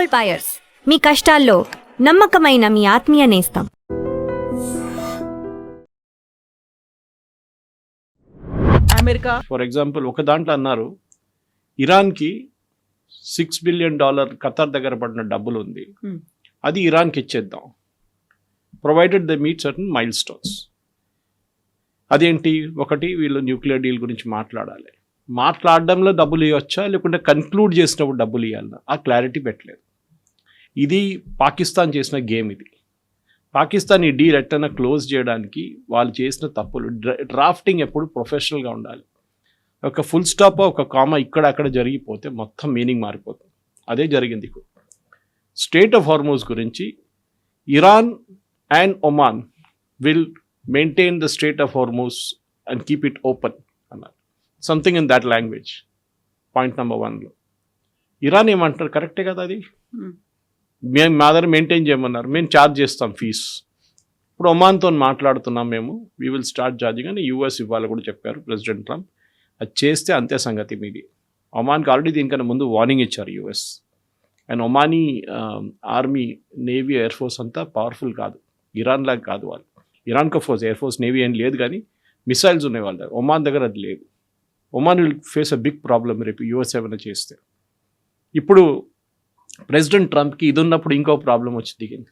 Gold buyers, మీ కష్టాల్లో నమ్మకమైన మీ ఆత్మీయ నేస్తం. అమెరికా ఫర్ ఎగ్జాంపుల్ ఒక దాంట్లో అన్నారు, ఇరాన్కి $6 బిలియన్ ఖతార్ దగ్గర పడిన డబ్బులు ఉంది, అది ఇరాన్కి ఇచ్చేద్దాం, provided the meet certain mile stones. అదేంటి, ఒకటి వీళ్ళు న్యూక్లియర్ డీల్ గురించి మాట్లాడాలి, మాట్లాడడంలో డబ్బులు ఇవ్వచ్చా లేకుంటే కన్క్లూడ్ చేసినప్పుడు డబ్బులు ఇవ్వాలన్నా ఆ క్లారిటీ పెట్టలేదు. ఇది పాకిస్తాన్ చేసిన గేమ్. ఇది పాకిస్తాన్ ఈ డీల్ ఎట్టైనా క్లోజ్ చేయడానికి వాళ్ళు చేసిన తప్పులు. డ్రాఫ్టింగ్ ఎప్పుడు ప్రొఫెషనల్గా ఉండాలి. ఒక ఫుల్ స్టాప్ ఒక కామా ఇక్కడ అక్కడ జరిగిపోతే మొత్తం మీనింగ్ మారిపోతుంది. అదే జరిగింది. స్ట్రెయిట్ ఆఫ్ హార్మోజ్ గురించి Iran and Oman will maintain the strait of Hormuz and keep it open అన్నారు. Something in that language. Point number 1లో ఇరాన్ ఏమంటారు, కరెక్టే కదా, అది మేము మా దగ్గర మెయింటైన్ చేయమన్నారు, మేము ఛార్జ్ చేస్తాం ఫీజ్. ఇప్పుడు ఒమాన్తో మాట్లాడుతున్నాం మేము, వీ విల్ స్టార్ట్ ఛార్జింగ్ అని యూఎస్ ఇవ్వాలి కూడా చెప్పారు ప్రెసిడెంట్ ట్రంప్. అది చేస్తే అంతే సంగతి మీది. ఒమాన్కి ఆల్రెడీ దీనికన్నా ముందు వార్నింగ్ ఇచ్చారు US. And Omani army, navy, air force అంతా పవర్ఫుల్ కాదు, ఇరాన్ లాగా కాదు. వాళ్ళు ఇరాన్కి ఫోర్స్, ఎయిర్ ఫోర్స్, నేవీ ఏం లేదు, కానీ మిసైల్స్ ఉన్నాయి వాళ్ళ దగ్గర. ఒమాన్ దగ్గర అది లేదు. Oman will face a big problem రేపు యూఎస్ ఏమైనా చేస్తే. ఇప్పుడు ప్రెసిడెంట్ ట్రంప్కి ఇది ఉన్నప్పుడు ఇంకో ప్రాబ్లం వచ్చి దిగింది.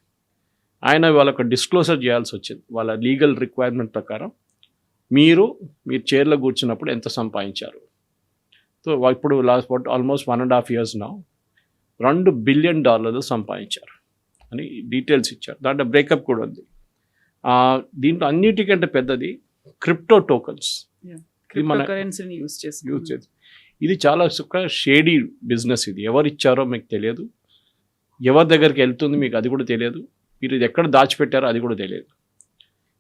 ఆయన వాళ్ళకు డిస్క్లోజర్ చేయాల్సి వచ్చింది. వాళ్ళ లీగల్ రిక్వైర్మెంట్ ప్రకారం మీరు చైర్లో కూర్చున్నప్పుడు ఎంత సంపాదించారు. సో ఇప్పుడు ఆల్మోస్ట్ 1.5 years నా $2 బిలియన్ సంపాదించారు అని డీటెయిల్స్ ఇచ్చారు. దాంట్లో బ్రేకప్ కూడా ఉంది. దీంట్లో అన్నిటికంటే పెద్దది క్రిప్టో టోకన్స్. యూజ్ చేసి ఇది చాలా షేడీ బిజినెస్. ఇది ఎవరు ఇచ్చారో మీకు తెలియదు, ఎవరి దగ్గరికి వెళ్తుంది మీకు అది కూడా తెలియదు, మీరు ఇది ఎక్కడ దాచిపెట్టారో అది కూడా తెలియదు.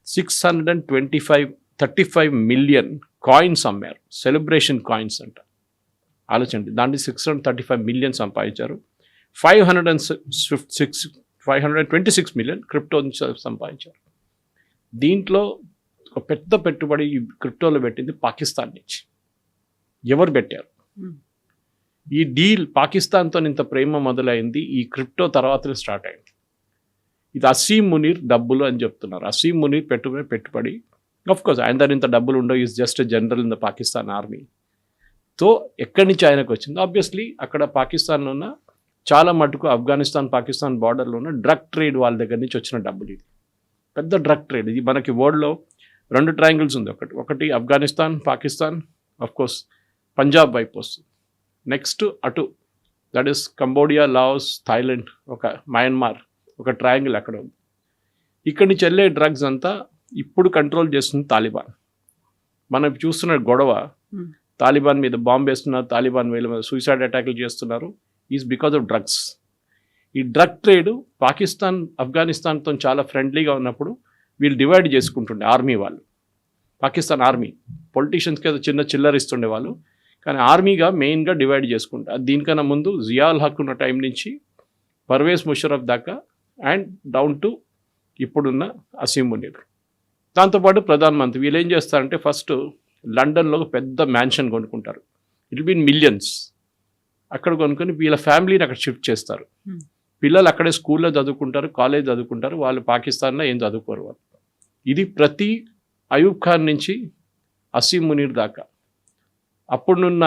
635 మిలియన్ కాయిన్స్ అమ్మారు, సెలబ్రేషన్ కాయిన్స్ అంట. ఆలోచండి, దాంట్లో 635 మిలియన్ సంపాదించారు. 526 మిలియన్ క్రిప్టో నుంచి సంపాదించారు. దీంట్లో ఒక పెద్ద పెట్టుబడి ఈ క్రిప్టోలో పెట్టింది పాకిస్తాన్ నుంచి. ఎవరు పెట్టారు? ఈ డీల్ పాకిస్తాన్తో ఇంత ప్రేమ మొదలైంది ఈ క్రిప్టో తర్వాతనే స్టార్ట్ అయింది. ఇది అసీం మునీర్ డబ్బులు అని చెప్తున్నారు. అసీం మునీర్ పెట్టుబడి కోర్స్ ఆయన దగ్గర ఇంత డబ్బులు ఉండవు, is just general in the Pakistan army. తో ఎక్కడి నుంచి ఆయనకు వచ్చింది? ఆబ్వియస్లీ అక్కడ పాకిస్తాన్లో ఉన్న చాలా మటుకు ఆఫ్ఘనిస్తాన్ పాకిస్తాన్ బార్డర్లో ఉన్న డ్రగ్ ట్రేడ్ వాళ్ళ దగ్గర నుంచి వచ్చిన డబ్బులు. ఇది పెద్ద డ్రగ్ ట్రేడ్. ఇది మనకి వరల్డ్లో 2 ట్రయాంగిల్స్ ఉంది. ఒకటి ఆఫ్ఘనిస్తాన్ పాకిస్తాన్, కోర్స్ పంజాబ్ వైపు వస్తుంది. నెక్స్ట్ అటు that is Cambodia, Laos, Thailand, ఒక మయన్మార్, ఒక ట్రయాంగిల్ అక్కడ ఉంది. ఇక్కడి నుంచి వెళ్ళే డ్రగ్స్ అంతా ఇప్పుడు కంట్రోల్ చేస్తుంది తాలిబాన్. మనం చూస్తున్న గొడవ, తాలిబాన్ మీద బాంబు వేస్తున్నారు, తాలిబాన్ వీళ్ళ మీద సూసైడ్ అటాక్లు చేస్తున్నారు, ఈజ్ బికాజ్ ఆఫ్ డ్రగ్స్. ఈ డ్రగ్ ట్రేడ్ పాకిస్తాన్ ఆఫ్ఘనిస్తాన్తో చాలా ఫ్రెండ్లీగా ఉన్నప్పుడు వీళ్ళు డివైడ్ చేసుకుంటుండే ఆర్మీ వాళ్ళు. పాకిస్తాన్ ఆర్మీ పొలిటీషియన్స్కి ఏదో చిల్లర ఇస్తుండే వాళ్ళు, కానీ ఆర్మీగా మెయిన్గా డివైడ్ చేసుకుంటారు. దీనికన్నా ముందు జియాల్ హక్ ఉన్న టైం నుంచి పర్వేజ్ ముషరఫ్ దాకా అండ్ డౌన్ టు ఇప్పుడున్న అసీం మునీర్. దాంతోపాటు ప్రధానమంత్రి వీళ్ళు ఏం చేస్తారంటే ఫస్ట్ లండన్లో ఒక పెద్ద మ్యాన్షన్ కొనుక్కుంటారు. It will be millions. అక్కడ కొనుక్కొని వీళ్ళ ఫ్యామిలీని అక్కడ షిఫ్ట్ చేస్తారు. పిల్లలు అక్కడే స్కూల్లో చదువుకుంటారు, కాలేజ్ చదువుకుంటారు, వాళ్ళు పాకిస్తాన్లో ఏం చదువుకోరు వాళ్ళు. ఇది ప్రతి అయూబ్ ఖాన్ నుంచి అసీం మునీర్ దాకా, అప్పుడున్న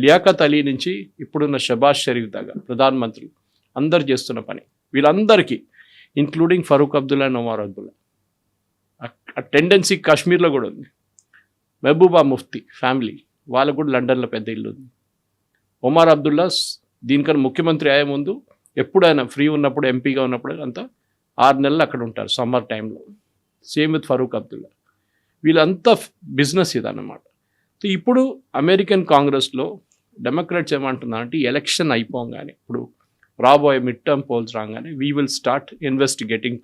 లియాఖత్ అలీ నుంచి ఇప్పుడున్న షబాజ్ షరీఫ్ దాకా ప్రధానమంత్రులు అందరు చేస్తున్న పని. వీళ్ళందరికీ ఇంక్లూడింగ్ ఫరూక్ అబ్దుల్లా అండ్ ఒమర్ అబ్దుల్లా. ఆ టెండెన్సీ కాశ్మీర్లో కూడా ఉంది. మెహబూబా ముఫ్తీ ఫ్యామిలీ వాళ్ళకు కూడా లండన్లో పెద్ద ఇల్లు ఉంది. ఒమర్ అబ్దుల్లా దీనికన్నా ముఖ్యమంత్రి అయ్యే ముందు ఎప్పుడైనా ఫ్రీ ఉన్నప్పుడు, ఎంపీగా ఉన్నప్పుడు అంతా 6 నెలలు అక్కడ ఉంటారు సమ్మర్ టైంలో. Same with Farooq Abdullah. వీళ్ళంతా బిజినెస్ ఇదన్నమాట. సో ఇప్పుడు అమెరికన్ కాంగ్రెస్లో డెమోక్రాట్స్ ఏమంటున్నారంటే ఎలక్షన్ అయిపోగానే, ఇప్పుడు రాబోయే మిడ్ టర్మ్ పోల్స్ రాగానే we will start investigating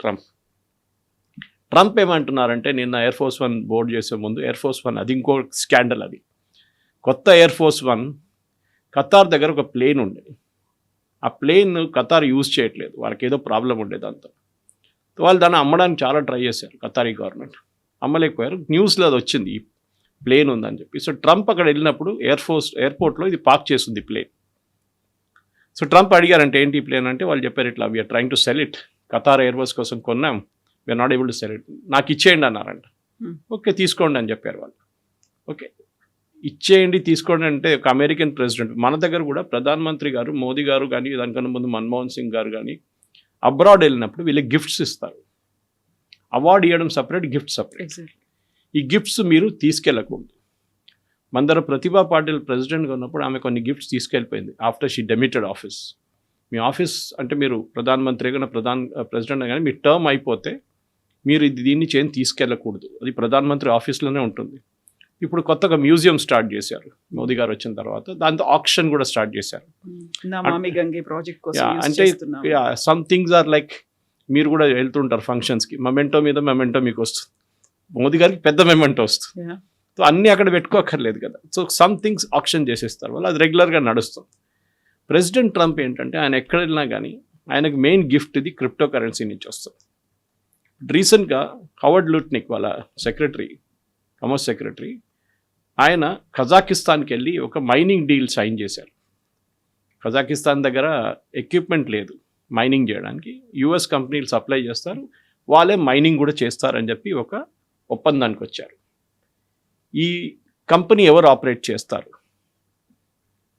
Trump ఏమంటున్నారంటే, నిన్న ఎయిర్ ఫోర్స్ 1 బోర్డు చేసే ముందు ఎయిర్ ఫోర్స్ 1 అది ఇంకో స్కాండల్. అది కొత్త ఎయిర్ ఫోర్స్ 1 ఖతార్ దగ్గర ఒక ప్లేన్ ఉండేది. ఆ ప్లేన్ ఖతార్ యూజ్ చేయట్లేదు, వాళ్ళకి ఏదో ప్రాబ్లం ఉండేది అంతా. వాళ్ళు దాన్ని అమ్మడానికి చాలా ట్రై చేశారు, ఖతారీ గవర్నమెంట్ అమ్మలేకపోయారు. న్యూస్లో అది వచ్చింది ఈ ప్లేన్ ఉందని చెప్పి. సో ట్రంప్ అక్కడ వెళ్ళినప్పుడు ఎయిర్పోర్ట్లో ఇది పార్క్ చేస్తుంది ప్లేన్. సో ట్రంప్ అడిగారంటే ఏంటి ప్లేన్ అంటే వాళ్ళు చెప్పారు ఇట్లా we're trying to sell it, Qatar Airways కోసం కొన్నాం, we're not able to sell it, నాకు ఇచ్చేయండి అన్నారంట. ఓకే తీసుకోండి అని చెప్పారు వాళ్ళు. ఓకే ఇచ్చేయండి తీసుకోండి అంటే ఒక అమెరికన్ ప్రెసిడెంట్, మన దగ్గర కూడా ప్రధానమంత్రి గారు మోదీ గారు కానీ దానికన్నా ముందు మన్మోహన్ సింగ్ గారు కానీ అబ్రాడ్ వెళ్ళినప్పుడు వీళ్ళకి గిఫ్ట్స్ ఇస్తారు. అవార్డు ఇవ్వడం సపరేట్, గిఫ్ట్ సపరేట్. ఈ గిఫ్ట్స్ మీరు తీసుకెళ్ళకూడదు. మన దగ్గర ప్రతిభా పాటిల్ ప్రెసిడెంట్గా ఉన్నప్పుడు ఆమె కొన్ని గిఫ్ట్స్ తీసుకెళ్ళిపోయింది ఆఫ్టర్ షీ డెమిటెడ్ ఆఫీస్. మీ ఆఫీస్ అంటే మీరు ప్రధానమంత్రిగా ప్రెసిడెంట్ కానీ మీ టర్మ్ అయిపోతే మీరు దీన్ని చేసి తీసుకెళ్ళకూడదు, అది ప్రధానమంత్రి ఆఫీస్లోనే ఉంటుంది. ఇప్పుడు కొత్తగా మ్యూజియం స్టార్ట్ చేశారు మోదీ గారు వచ్చిన తర్వాత, దాంతో ఆక్షన్ కూడా స్టార్ట్ చేశారు. నమామి గంగే ప్రాజెక్ట్ కోసం అంటే సమ్ థింగ్స్ ఆర్ లైక్ మీరు కూడా వెళ్తుంటారు ఫంక్షన్స్కి, మెమెంటో మీద మెమెంటో మీకు వస్తుంది, మోదీ గారికి పెద్ద మెమెంటో వస్తుంది. సో అన్నీ అక్కడ పెట్టుకోక్కర్లేదు కదా. సో సమ్ థింగ్స్ ఆక్షన్ చేసేస్తారు వాళ్ళు, అది రెగ్యులర్గా నడుస్తుంది. ప్రెసిడెంట్ ట్రంప్ ఏంటంటే ఆయన ఎక్కడ వెళ్ళినా కానీ ఆయనకు మెయిన్ గిఫ్ట్ ఇది క్రిప్టో కరెన్సీ నుంచి వస్తుంది. రీసెంట్గా హవర్డ్ లుట్నిక్ వాళ్ళ సెక్రటరీ, కామర్స్ సెక్రటరీ, ఆయన కజాకిస్తాన్కి వెళ్ళి ఒక మైనింగ్ డీల్ సైన్ చేశారు. కజాకిస్తాన్ దగ్గర ఎక్విప్మెంట్ లేదు మైనింగ్ చేయడానికి, యుఎస్ కంపెనీలు సప్లై చేస్తారు, వాళ్ళే మైనింగ్ కూడా చేస్తారని చెప్పి ఒక ఒప్పందానికి వచ్చారు. ఈ కంపెనీ ఎవరు ఆపరేట్ చేస్తారు?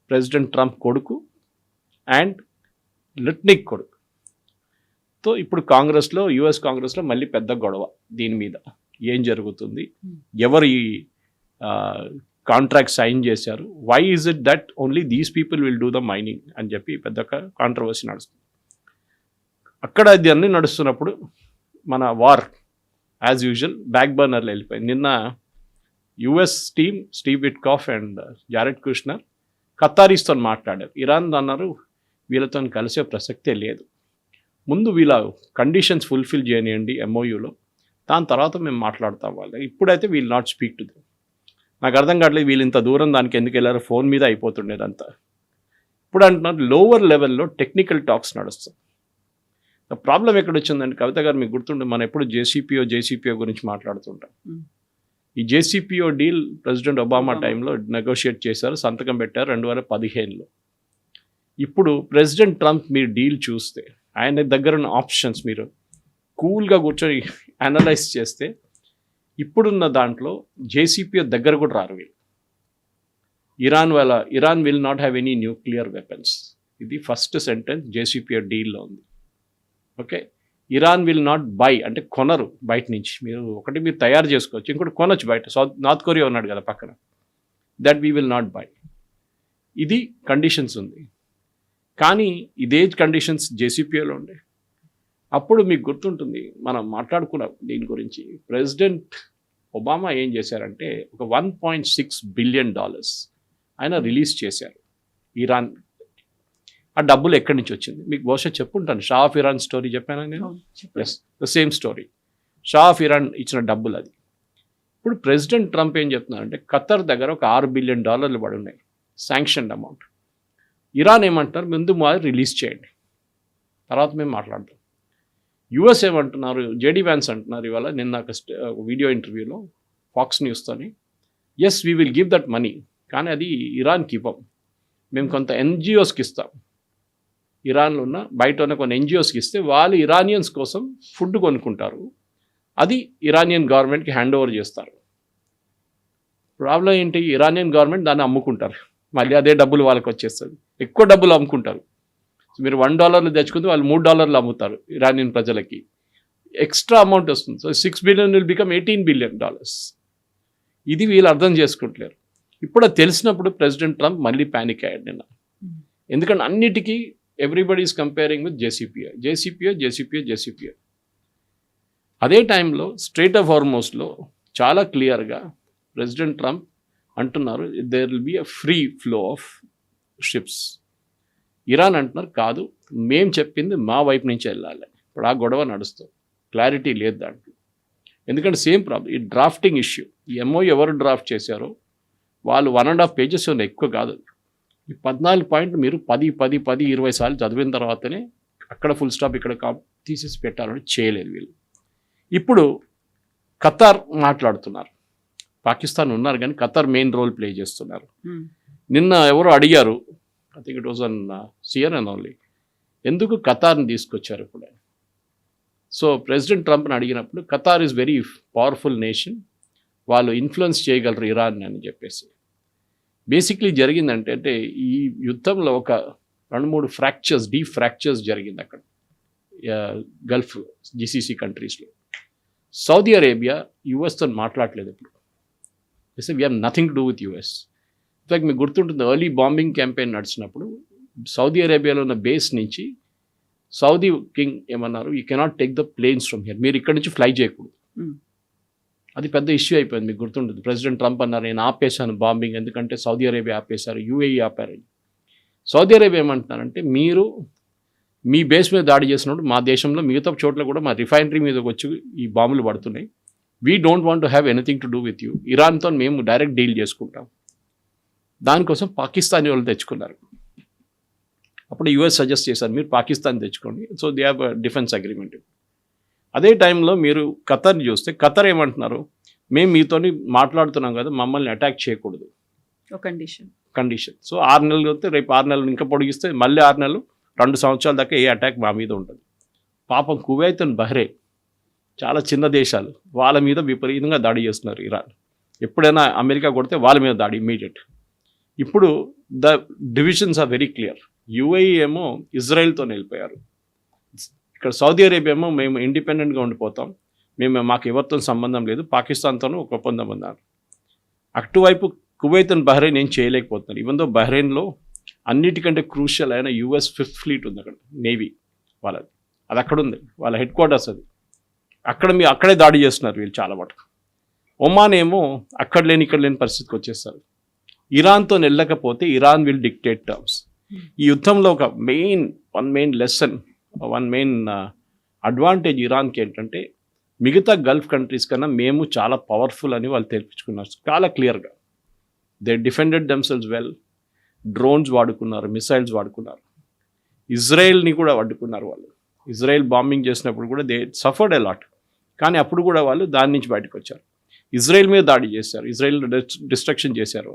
ప్రెసిడెంట్ ట్రంప్ కొడుకు అండ్ లిట్నిక్ కొడుకు. సో ఇప్పుడు కాంగ్రెస్లో, యుఎస్ కాంగ్రెస్లో మళ్ళీ పెద్ద గొడవ దీని మీద, ఏం జరుగుతుంది, ఎవరు ఈ కాంట్రాక్ట్ సైన్ చేశారు, why is it that only these people will do the mining అని చెప్పి పెద్ద కాంట్రవర్సీ నడుస్తుంది. అక్కడ ఇది అన్నీ నడుస్తున్నప్పుడు మన వార్ యాజ్ యూజువల్ బ్యాక్ బర్నర్లో వెళ్ళిపోయింది. నిన్న US team Steve Witkoff and Jared Kushner ఖతారీస్తో మాట్లాడారు. ఇరాన్ అన్నారు వీళ్ళతో కలిసే ప్రసక్తే లేదు, ముందు వీళ్ళ కండిషన్స్ ఫుల్ఫిల్ చేయనియండి ఎంఓయూలో, దాని తర్వాత మేము మాట్లాడతాం వాళ్ళు, ఇప్పుడైతే we'll not speak to them. నాకు అర్థం కావట్లేదు వీళ్ళు ఇంత దూరం దానికి ఎందుకు వెళ్ళారో, ఫోన్ మీద అయిపోతుండేదంతా. ఇప్పుడు అంటున్నారు లోవర్ లెవెల్లో టెక్నికల్ టాక్స్ నడుస్తాయి. ప్రాబ్లం ఎక్కడ వచ్చిందంటే కవిత గారు మీకు గుర్తుండే, మనం ఎప్పుడు జేసీపీఓ గురించి మాట్లాడుతుంటాం. ఈ జేసీపీఓ డీల్ ప్రెసిడెంట్ ఒబామా టైంలో నెగోషియేట్ చేశారు, సంతకం పెట్టారు 2015లో. ఇప్పుడు ప్రెసిడెంట్ ట్రంప్ మీరు డీల్ చూస్తే ఆయన దగ్గర ఉన్న ఆప్షన్స్ మీరు కూల్గా కూర్చొని అనలైజ్ చేస్తే ఇప్పుడున్న దాంట్లో జేసీపీఓ దగ్గర కూడా రారు వీళ్ళు. Iran will not have any nuclear weapons, ఇది ఫస్ట్ సెంటెన్స్ జేసీపీఓ డీల్లో ఉంది. Okay, Iran will not by అంటే కొనరు బయట నుంచి, మీరు తయారు చేసుకోవచ్చు, ఇంకోటి కొనొచ్చు బయట. నార్త్ కొరియా ఉన్నాడు కదా పక్కన, that we will not by, ఇది కండిషన్స్ ఉంది. కానీ ఇదే కండిషన్స్ జేసీపీఓలో ఉండే. అప్పుడు మీకు గుర్తుంటుంది మనం మాట్లాడుకున్నాం దీని గురించి. ప్రెసిడెంట్ ఒబామా ఏం చేశారంటే ఒక $1.6 బిలియన్ ఆయన రిలీజ్ చేశారు ఇరాన్. ఆ డబ్బులు ఎక్కడి నుంచి వచ్చింది మీకు బహుశా చెప్పుంటాను, షా ఆఫ్ ఇరాన్ స్టోరీ చెప్పాను నేను. Yes, the same story, shah of Iran ఇచ్చిన డబ్బులు అది. ఇప్పుడు ప్రెసిడెంట్ ట్రంప్ ఏం చెప్తున్నారంటే ఖతర్ దగ్గర ఒక $6 బిలియన్ పడి ఉన్నాయి శాంక్షన్ అమౌంట్. ఇరాన్ ఏమంటున్నారు ముందు మాది రిలీజ్ చేయండి, తర్వాత మేము మాట్లాడదాం. యుఎస్ ఏమంటున్నారు, జేడీ వ్యాన్స్ అంటున్నారు ఇవాళ నిన్న ఒక వీడియో ఇంటర్వ్యూలో ఫాక్స్ న్యూస్తోని, yes we will give that money, కానీ అది ఇరాన్కి ఇవ్వం, మేము కొంత ఎన్జిఓస్కి ఇస్తాం. ఇరాన్లో ఉన్న బయట ఉన్న కొన్ని ఎన్జిఓస్కి ఇస్తే వాళ్ళు ఇరానియన్స్ కోసం ఫుడ్ కొనుక్కుంటారు, అది ఇరానియన్ గవర్నమెంట్కి హ్యాండ్ ఓవర్ చేస్తారు. ప్రాబ్లం ఏంటి, ఇరానియన్ గవర్నమెంట్ దాన్ని అమ్ముకుంటారు, మళ్ళీ అదే డబ్బులు వాళ్ళకి వచ్చేస్తుంది, ఎక్కువ డబ్బులు అమ్ముకుంటారు. మీరు $1 తెచ్చుకుంటే వాళ్ళు $3 అమ్ముతారు ఇరానియన్ ప్రజలకి, ఎక్స్ట్రా అమౌంట్ వస్తుంది. So $6 billion will become $18 billion. ఇది వీళ్ళు అర్థం చేసుకుంటలేరు. ఇప్పుడు అది తెలిసినప్పుడు ప్రెసిడెంట్ ట్రంప్ మళ్ళీ ప్యానిక్ అయ్యాడు నిన్న. ఎందుకంటే అన్నిటికీ everybody is comparing with JCPO. అదే టైంలో స్ట్రైట్ ఆఫ్ హార్మోస్లో చాలా క్లియర్గా ప్రెసిడెంట్ ట్రంప్ అంటున్నారు there will be a free flow of ships. Iran అంటున్నారు కాదు, మేము చెప్పింది మా వైపు నుంచి వెళ్ళాలి. ఇప్పుడు ఆ గొడవ నడుస్తుంది, క్లారిటీ లేదు దాంట్లో. ఎందుకంటే సేమ్ ప్రాబ్లం, ఈ డ్రాఫ్టింగ్ ఇష్యూ, ఈ ఎంఓ ఎవరు డ్రాఫ్ట్ చేశారో వాళ్ళు 1.5 పేజెస్ ఉన్నాయి, ఎక్కువ కాదు. ఈ 14 పాయింట్లు మీరు 10-20 సార్లు చదివిన తర్వాతనే అక్కడ ఫుల్ స్టాప్ ఇక్కడ తీసేసి పెట్టాలని చేయలేదు వీళ్ళు. ఇప్పుడు ఖతార్ మాట్లాడుతున్నారు, పాకిస్తాన్ ఉన్నారు కానీ ఖతార్ మెయిన్ రోల్ ప్లే చేస్తున్నారు. నిన్న ఎవరు అడిగారు I think it was on CNN only, ఎందుకు ఖతార్ని తీసుకొచ్చారు ఇప్పుడు. సో ప్రెసిడెంట్ ట్రంప్ని అడిగినప్పుడు Qatar is very powerful nation, వాళ్ళు ఇన్ఫ్లుయెన్స్ చేయగలరు ఇరాన్ అని చెప్పేసి. బేసిక్లీ జరిగిందంటే అంటే ఈ యుద్ధంలో ఒక 2-3 ఫ్రాక్చర్స్, డీప్ ఫ్రాక్చర్స్ జరిగింది అక్కడ గల్ఫ్ GCC కంట్రీస్లో. సౌదీ అరేబియా యుఎస్తో మాట్లాడలేదు ఇప్పుడు. We have nothing to do with US. In fact మీకు గుర్తుంటుంది, ఎర్లీ బాంబింగ్ క్యాంపెయిన్ నడిచినప్పుడు సౌదీ అరేబియాలో ఉన్న బేస్ నుంచి సౌదీ కింగ్ ఏమన్నారు, you cannot take the planes from here, మీరు ఇక్కడ నుంచి ఫ్లై చేయకూడదు. అది పెద్ద ఇష్యూ అయిపోయింది, మీకు గుర్తుంటుంది. ప్రెసిడెంట్ ట్రంప్ అన్నారు, నేను ఆపేశాను బాంబింగ్, ఎందుకంటే సౌదీ అరేబియా ఆపేశారు, UAE ఆపారు. సౌదీ అరేబియా ఏమంటున్నారంటే, మీరు మీ బేస్ మీద దాడి చేసినప్పుడు మా దేశంలో మిగతా చోట్ల కూడా మా రిఫైనరీ మీద వచ్చి ఈ బాంబులు పడుతున్నాయి, we don't want to have anything to do with you, ఇరాన్తో మేము డైరెక్ట్ డీల్ చేసుకుంటాం. దానికోసం పాకిస్తానీ వాళ్ళు తెచ్చుకున్నారు. అప్పుడు US సజెస్ట్ చేశారు, మీరు పాకిస్తాన్ తెచ్చుకోండి. So they have defence agreement. అదే టైంలో మీరు ఖతర్ని చూస్తే, ఖతర్ ఏమంటున్నారు, మేము మీతోని మాట్లాడుతున్నాం కదా, మమ్మల్ని అటాక్ చేయకూడదు కండిషన్. సో 6 నెలలు వస్తే రేపు 6 నెలలు ఇంకా పొడిగిస్తే మళ్ళీ 6 నెలలు, 2 సంవత్సరాల దాకా ఏ అటాక్ మా మీద ఉంటుంది. పాపం కువైత్ అండ్ బహ్రెయిన్ చాలా చిన్న దేశాలు, వాళ్ళ మీద విపరీతంగా దాడి చేస్తున్నారు ఇరాన్. ఎప్పుడైనా అమెరికా కొడితే వాళ్ళ మీద దాడి ఇమ్మీడియట్. ఇప్పుడు the divisions are very clear. UAE ఏమో ఇజ్రాయెల్తో వెళ్ళిపోయారు, ఇక్కడ సౌదీ అరేబియా ఏమో మేము ఇండిపెండెంట్గా ఉండిపోతాం, మాకు ఎవరితో సంబంధం లేదు, పాకిస్తాన్తోనూ ఒక ఒప్పందం అన్నారు. అటువైపు కువైత్ అండ్ బహ్రెయిన్ ఏం చేయలేకపోతున్నారు. ఈవెన్ దో బహ్రెయిన్లో అన్నిటికంటే క్రూషియల్ అయిన US 5th ఫ్లీట్ ఉంది అక్కడ, నేవీ వాళ్ళది, అది అక్కడ ఉంది, వాళ్ళ హెడ్ క్వార్టర్స్ అది. అక్కడే దాడి చేస్తున్నారు వీళ్ళు చాలా మటుకు. ఒమాన్ ఏమో అక్కడ లేని ఇక్కడ లేని పరిస్థితికి వచ్చేస్తారు. ఇరాన్తో వెళ్ళకపోతే ఇరాన్ విల్ డిక్టేట్ టర్మ్స్. ఈ యుద్ధంలో ఒక మెయిన్ లెసన్, మెయిన్ అడ్వాంటేజ్ ఇరాన్కి ఏంటంటే, మిగతా గల్ఫ్ కంట్రీస్ కన్నా మేము చాలా పవర్ఫుల్ అని వాళ్ళు తెప్పించుకున్నారు చాలా క్లియర్గా. They defended themselves well, drones వాడుకున్నారు, మిసైల్స్ వాడుకున్నారు, ఇజ్రాయెల్ని కూడా వాడుకున్నారు వాళ్ళు. ఇజ్రాయెల్ బాంబింగ్ చేసినప్పుడు కూడా దే సఫర్డ్ ఎ లాట్, కానీ అప్పుడు కూడా వాళ్ళు దాని నుంచి బయటకు వచ్చారు. ఇజ్రాయెల్ మీద దాడి చేశారు, ఇజ్రాయెల్ డిస్ట్రక్షన్ చేశారు.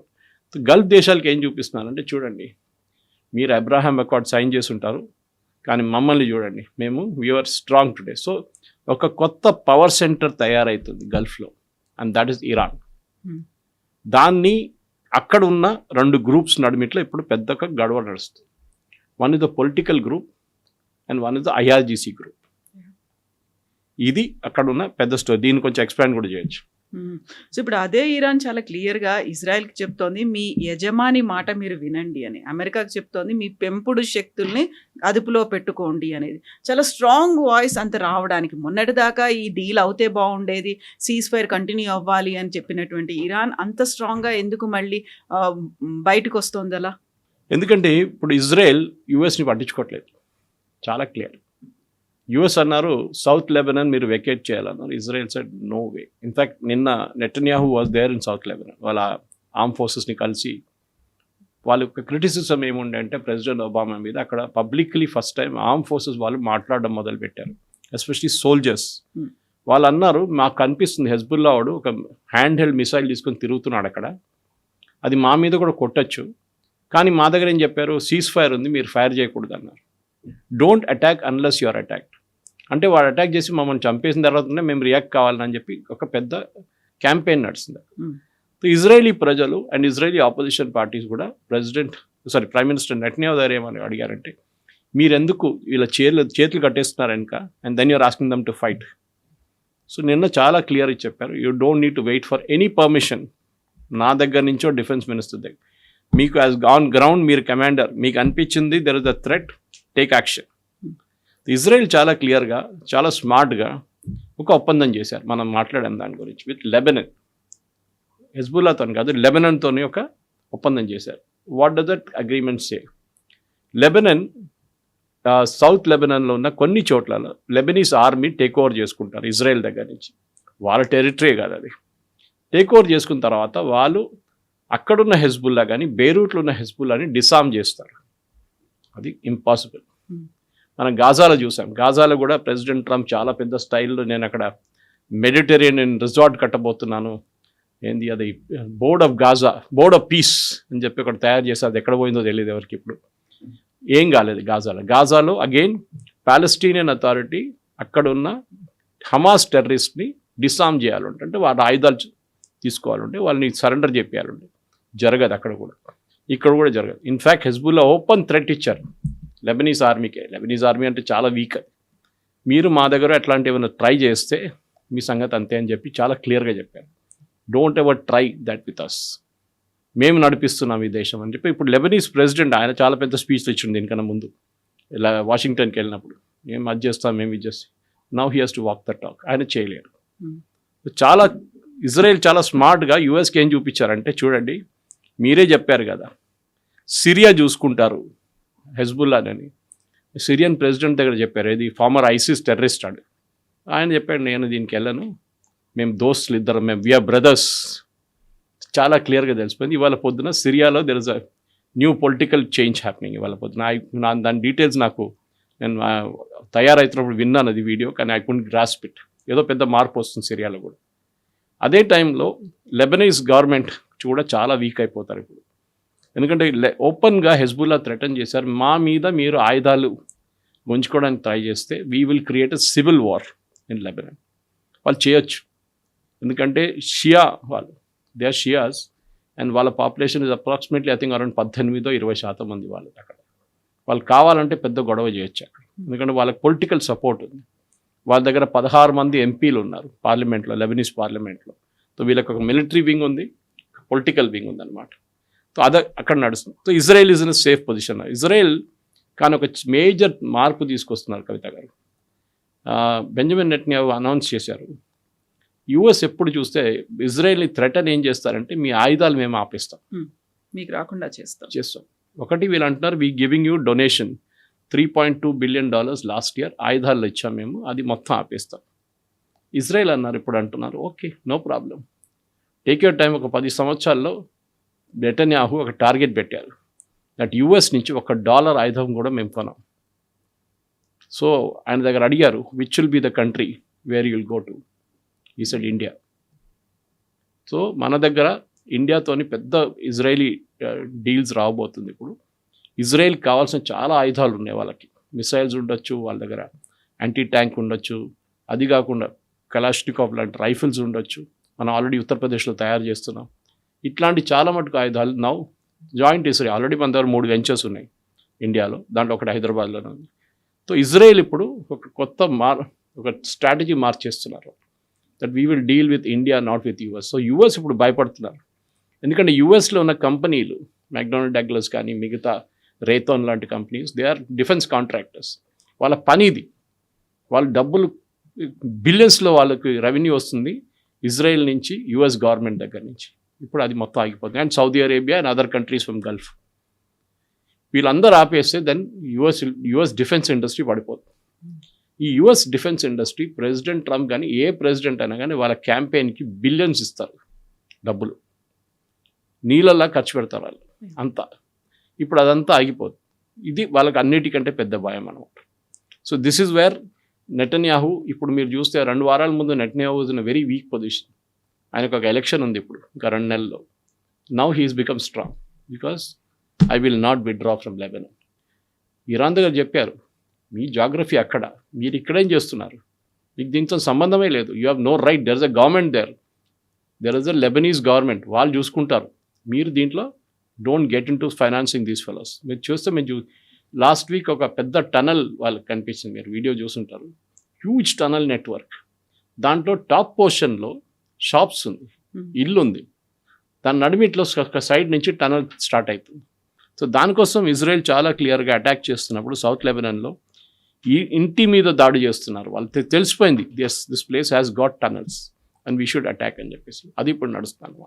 గల్ఫ్ దేశాలకు ఏం చూపిస్తున్నారంటే, చూడండి మీరు అబ్రహాం అకార్డ్ సైన్ చేసి ఉంటారు, కానీ మమ్మల్ని చూడండి, మేము వీఆర్ స్ట్రాంగ్ టుడే. సో ఒక కొత్త పవర్ సెంటర్ తయారవుతుంది గల్ఫ్లో, అండ్ దట్ ఈస్ ఇరాన్. దాన్ని అక్కడ ఉన్న 2 గ్రూప్స్ నడుమిట్లో ఇప్పుడు పెద్దగా గడవ నడుస్తుంది. One is the political group and one is the IRGC group. ఇది అక్కడ ఉన్న పెద్ద స్టోరీ. దీన్ని కొంచెం ఎక్స్పాండ్ కూడా చేయొచ్చు. సో ఇప్పుడు అదే ఇరాన్ చాలా క్లియర్గా ఇజ్రాయెల్కి చెప్తోంది, మీ యజమాని మాట మీరు వినండి అని. అమెరికాకి చెప్తోంది, మీ పెంపుడు శక్తుల్ని అదుపులో పెట్టుకోండి అనేది. చాలా స్ట్రాంగ్ వాయిస్ అంత రావడానికి, మొన్నటిదాకా ఈ డీల్ అవుతే బాగుండేది, సీజ్ ఫైర్ కంటిన్యూ అవ్వాలి అని చెప్పినటువంటి ఇరాన్ అంత స్ట్రాంగ్గా ఎందుకు మళ్ళీ బయటకు వస్తుంది అలా? ఎందుకంటే ఇప్పుడు ఇజ్రాయెల్ USని పట్టించుకోవట్లేదు, చాలా క్లియర్. US అన్నారు సౌత్ లెబనాన్ మీరు వెకేట్ చేయాలన్నారు. Israel side no way. In fact నిన్న Netanyahu was there in south Lebanon, వాళ్ళ ఆర్మ్ ఫోర్సెస్ని కలిసి. వాళ్ళ యొక్క క్రిటిసిజం ఏముండే అంటే ప్రెసిడెంట్ ఒబామా మీద, అక్కడ publicly first time arm forces వాళ్ళు మాట్లాడడం మొదలుపెట్టారు, ఎస్పెషలీ సోల్జర్స్. వాళ్ళు అన్నారు, మాకు కనిపిస్తుంది హెజ్బుల్లా వాడు ఒక హ్యాండ్ హెల్డ్ మిసైల్ తీసుకొని తిరుగుతున్నాడు అక్కడ, అది మా మీద కూడా కొట్టచ్చు, కానీ మా దగ్గర ఏం చెప్పారు, సీజ్ ఫైర్ ఉంది, మీరు ఫైర్ చేయకూడదు అన్నారు. Don't attack unless you are attacked. అంటే వాడు అటాక్ చేసి మమ్మల్ని చంపేసిన తర్వాతనే మేము రియాక్ట్ కావాలని చెప్పి ఒక పెద్ద క్యాంపెయిన్ నడుస్తుంది. ఇజ్రాయేలీ ప్రజలు అండ్ ఇజ్రాయేలీ ఆపోజిషన్ పార్టీస్ కూడా ప్రైమ్ మినిస్టర్ నెటన్యాహు గారు ఏమని అడిగారంటే, మీరెందుకు వీళ్ళ చేతులు కట్టేస్తున్నారు వెనుక, and then you are asking them to fight. So నిన్న చాలా క్లియర్గా చెప్పారు, you don't need to wait for any permission నా దగ్గర నుంచో డిఫెన్స్ మినిస్టర్ దగ్గర. మీకు యాజ్ ఆన్ గ్రౌండ్ మీరు కమాండర్, మీకు అనిపించింది there is a threat, take action. Israel చాలా క్లియర్గా, చాలా స్మార్ట్గా ఒక ఒప్పందం చేశారు. మనం మాట్లాడాం దాని గురించి, విత్ లెబనన్. హెజ్బుల్లాతో కాదు, లెబనన్తో ఒక ఒప్పందం చేశారు. What does that agreement say? Lebanon, south లెబనన్లో ఉన్న కొన్ని చోట్లలో లెబనీస్ ఆర్మీ టేక్ ఓవర్ చేసుకుంటారు ఇజ్రాయెల్ దగ్గర నుంచి. వాళ్ళ టెరిటరీ కాదు అది. టేక్ ఓవర్ చేసుకున్న తర్వాత వాళ్ళు అక్కడున్న హెజ్బుల్లా కానీ బేరూట్లో ఉన్న హెజ్బుల్లాని డిసామ్ చేస్తారు. అది ఇంపాసిబుల్. మనం గాజాలో చూసాం, గాజాలో కూడా ప్రెసిడెంట్ ట్రంప్ చాలా పెద్ద స్టైల్లో నేను అక్కడ మెడిటరేనియన్ రిసార్ట్ కట్టబోతున్నాను, ఏంది అది board of Gaza, board of piece అని చెప్పి ఒకటి తయారు చేసి అది ఎక్కడ పోయిందో తెలియదు ఎవరికి ఇప్పుడు. ఏం కాలేదు గాజాలో అగైన్ పాలెస్టీనియన్ అథారిటీ అక్కడ ఉన్న హమాస్ టెర్రరిస్ట్ని డిసామ్ చేయాలంటే, అంటే వాళ్ళ ఆయుధాలు తీసుకోవాలంటే వాళ్ళని సరెండర్ చేయాలంటే జరగదు అక్కడ కూడా, ఇక్కడ కూడా జరగదు. ఇన్ఫ్యాక్ట్ హెజ్బుల్లా ఓపెన్ థ్రెట్ ఇచ్చారు లెబనీస్ ఆర్మీకే. లెబనీస్ ఆర్మీ అంటే చాలా వీక్, మీరు మా దగ్గర అట్లాంటి ఏమైనా ట్రై చేస్తే మీ సంగతి అంతే అని చెప్పి చాలా క్లియర్గా చెప్పారు. Don't ever try that with us, మేము నడిపిస్తున్నాం ఈ దేశం అని చెప్పి. ఇప్పుడు లెబనీస్ ప్రెసిడెంట్ ఆయన చాలా పెద్ద స్పీచ్ ఇచ్చింది దీనికన్నా ముందు, ఇలా వాషింగ్టన్కి వెళ్ళినప్పుడు, మేము అది చేస్తాం, మేము ఇది చేస్తాం. Now he has to walk the talk. ఆయన చేయలేరు. చాలా ఇజ్రాయెల్ చాలా స్మార్ట్గా యూఎస్కి ఏం చూపించారంటే, చూడండి మీరే చెప్పారు కదా సిరియా చూసుకుంటారు హెజ్బుల్లాని, సిరియన్ ప్రెసిడెంట్ దగ్గర చెప్పారు, ఇది ఫార్మర్ ఐసిస్ టెర్రరిస్ట్ ఆడు. ఆయన చెప్పాడు నేను దీనికి వెళ్ళను, మేము దోస్తులు ఇద్దరం, మేము వీఆర్ బ్రదర్స్. చాలా క్లియర్గా తెలిసిపోయింది. ఇవాళ పొద్దున సిరియాలో there is a new political change happening. ఇవాళ పొద్దున దాని డీటెయిల్స్ నాకు నేను తయారవుతున్నప్పుడు విన్నాను అది వీడియో, కానీ ఐ కుడెంట్ గ్రాస్ప్ ఇట్. ఏదో పెద్ద మార్పు వస్తుంది సిరియాలో కూడా. అదే టైంలో లెబనీస్ గవర్నమెంట్ కూడా చాలా వీక్ అయిపోతారు ఇప్పుడు. ఎందుకంటే ఓపెన్గా హెజ్బుల్లా థ్రెటన్ చేశారు, మా మీద మీరు ఆయుధాలు గుంజుకోవడానికి ట్రై చేస్తే we will create a civil war in Lebanon. వాళ్ళు చేయొచ్చు, ఎందుకంటే షియా వాళ్ళు, దే ఆర్ షియాస్ అండ్ వాళ్ళ population is approximately I think around 18-20% మంది వాళ్ళు అక్కడ. వాళ్ళు కావాలంటే పెద్ద గొడవ చేయొచ్చు అక్కడ, ఎందుకంటే వాళ్ళకి పొలిటికల్ సపోర్ట్ ఉంది. వాళ్ళ దగ్గర 16 మంది ఎంపీలు ఉన్నారు పార్లమెంట్లో, లెబనీస్ పార్లమెంట్లో. సో వీళ్ళకి ఒక మిలిటరీ వింగ్ ఉంది, పొలిటికల్ వింగ్ ఉందన్నమాట. సో అక్కడ నడుస్తుంది. So Israel is in safe position. Israel కానీ ఒక మేజర్ మార్పు తీసుకొస్తున్నారు కవిత గారు. బెంజమిన్ నెటన్యాహు అనౌన్స్ చేశారు, యుఎస్ ఎప్పుడు చూస్తే ఇజ్రాయెల్ని థ్రెటన్ ఏం చేస్తారంటే, మీ ఆయుధాలు మేము ఆపేస్తాం, మీకు రాకుండా చేస్తాం. ఒకటి వీళ్ళు అంటున్నారు, we giving you donation $3.2 billion last year, ఆయుధాలు ఇచ్చాం మేము, అది మొత్తం ఆపేస్తాం. ఇజ్రాయెల్ అన్నారు, ఇప్పుడు అంటున్నారు okay no problem, take your time. ఒక 10 సంవత్సరాల్లో నెటన్యాహు ఒక టార్గెట్ పెట్టారు, దట్ యుఎస్ నుంచి $1 ఆయుధం కూడా మేము కొనాం. సో ఆయన దగ్గర అడిగారు, which will be the country where you will go to. He said India. So మన దగ్గర ఇండియాతోని పెద్ద ఇజ్రాయలీ డీల్స్ రాబోతుంది ఇప్పుడు. ఇజ్రాయెల్కి కావాల్సిన చాలా ఆయుధాలు ఉన్నాయి, వాళ్ళకి మిసైల్స్ ఉండొచ్చు, వాళ్ళ దగ్గర యాంటీ ట్యాంక్ ఉండొచ్చు, అది కాకుండా కలాష్నికోవ్ లాంటి రైఫిల్స్ ఉండొచ్చు, మనం ఆల్రెడీ ఉత్తరప్రదేశ్లో తయారు చేస్తున్నాం. ఇట్లాంటి చాలా మటుకు ఆయుధాలు నౌ జాయింట్ ఇజ్రాయెల్, ఆల్రెడీ మన దగ్గర 3 వెంచర్స్ ఉన్నాయి ఇండియాలో, దాంట్లో ఒకటి హైదరాబాద్లోనే ఉంది. సో ఇజ్రాయెల్ ఇప్పుడు ఒక కొత్త ఒక స్ట్రాటజీ మార్చేస్తున్నారు, that we will deal with India not with US. So US ఇప్పుడు భయపడుతున్నారు, ఎందుకంటే యుఎస్లో ఉన్న కంపెనీలు మెక్డొనాల్డ్ డగ్లస్ కానీ మిగతా రేథాన్ లాంటి companies, they are defence contractors. వాళ్ళ పనిది, వాళ్ళ డబ్బులు బిలియన్స్లో వాళ్ళకి రెవెన్యూ వస్తుంది ఇజ్రాయెల్ నుంచి, యుఎస్ గవర్నమెంట్ దగ్గర నుంచి. ఇప్పుడు అది మొత్తం ఆగిపోతుంది. And Saudi Arabia and other countries from Gulf, వీళ్ళందరూ ఆపేస్తే దెన్ యుఎస్ డిఫెన్స్ ఇండస్ట్రీ పడిపోతుంది. ఈ US defence industry president Trump కానీ ఏ ప్రెసిడెంట్ అయినా కానీ వాళ్ళ క్యాంపెయిన్కి బిలియన్స్ ఇస్తారు, డబ్బులు నీళ్ళలా ఖర్చు పెడతారు వాళ్ళు అంతా. ఇప్పుడు అదంతా ఆగిపోతుంది. ఇది వాళ్ళకి అన్నిటికంటే పెద్ద భయం అనమాట. So this is where Netanyahu, ఇప్పుడు మీరు చూస్తే 2 వారాల ముందు Netanyahu was in very weak position. ఆయనకు ఒక ఎలక్షన్ ఉంది ఇప్పుడు ఇంకా 2 నెలల్లో. Now he's become strong because I will not withdraw from Lebanon. Iran దగ్గర చెప్పారు, మీ జాగ్రఫీ అక్కడ, మీరు ఇక్కడేం చేస్తున్నారు, మీకు దీంతో సంబంధమే లేదు, you have no right, there is a government there is a Lebanese government, వాళ్ళు చూసుకుంటారు, మీరు దీంట్లో don't get into financing these fellows. మీరు చూస్తే లాస్ట్ వీక్ ఒక పెద్ద టనల్ వాళ్ళకి కనిపించింది, మీరు వీడియో చూసుంటారు, హ్యూజ్ టనల్ నెట్వర్క్. దాంట్లో టాప్ పోర్షన్లో షాప్స్ ఉంది, ఇల్లు ఉంది, దాని నడిమిట్లో ఒక సైడ్ నుంచి టనల్ స్టార్ట్ అవుతుంది. సో దానికోసం ఇజ్రాయెల్ చాలా క్లియర్గా అటాక్ చేస్తున్నప్పుడు సౌత్ లెబనాన్లో ఈ ఇంటి మీద దాడి చేస్తున్నారు. వాళ్ళు తెలిసిపోయింది this place has got tunnels and we should attack అని చెప్పేసి, అది ఇప్పుడు నడుస్తాను.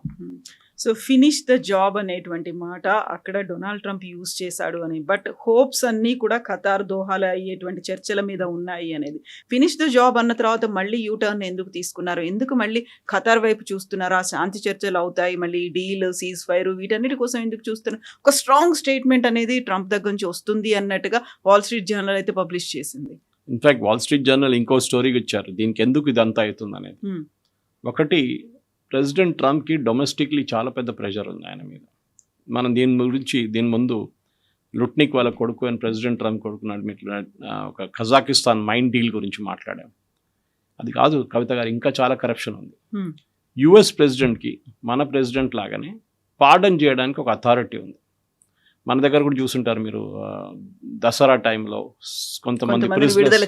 సో ఫినిష్ ద జాబ్ అనేటువంటి మాట అక్కడ డొనాల్డ్ ట్రంప్ యూజ్ చేశాడు అని, బట్ హోప్స్ అన్నీ కూడా ఖతార్ దోహాలో అయ్యేటువంటి చర్చల మీద ఉన్నాయి అనేది. ఫినిష్ ద జాబ్ అన్న తర్వాత మళ్ళీ యూటర్న్ ఎందుకు తీసుకున్నారు, ఎందుకు మళ్ళీ ఖతార్ వైపు చూస్తున్నారు, ఆ శాంతి చర్చలు అవుతాయి, మళ్ళీ డీల్ సీజ్ ఫైర్ వీటన్నిటి కోసం ఎందుకు చూస్తున్నారు? ఒక స్ట్రాంగ్ స్టేట్మెంట్ అనేది ట్రంప్ దగ్గర నుంచి వస్తుంది అన్నట్టుగా వాల్ స్ట్రీట్ జర్నల్ అయితే పబ్లిష్ చేసింది. ఇన్ఫాక్ట్ వాల్ స్ట్రీట్ జర్నల్ ఇంకో స్టోరీ ఇచ్చారు, దీనికి ఎందుకు ఇదంతా అవుతుంది అనేది. ఒకటి, ప్రెసిడెంట్ ట్రంప్కి డొమెస్టిక్లీ చాలా పెద్ద ప్రెషర్ ఉంది ఆయన మీద. మనం దీని ముందు లుట్నిక్ వాళ్ళ కొడుకు అని ప్రెసిడెంట్ ట్రంప్ కొడుకున్నాడు మీరు ఒక కజాకిస్తాన్ మైన్ డీల్ గురించి మాట్లాడాం. అది కాదు కవిత గారు, ఇంకా చాలా కరప్షన్ ఉంది. యుఎస్ ప్రెసిడెంట్కి మన ప్రెసిడెంట్ లాగానే పార్డన్ చేయడానికి ఒక అథారిటీ ఉంది. మన దగ్గర కూడా చూసుంటారు మీరు, దసరా టైంలో కొంతమంది విడుదల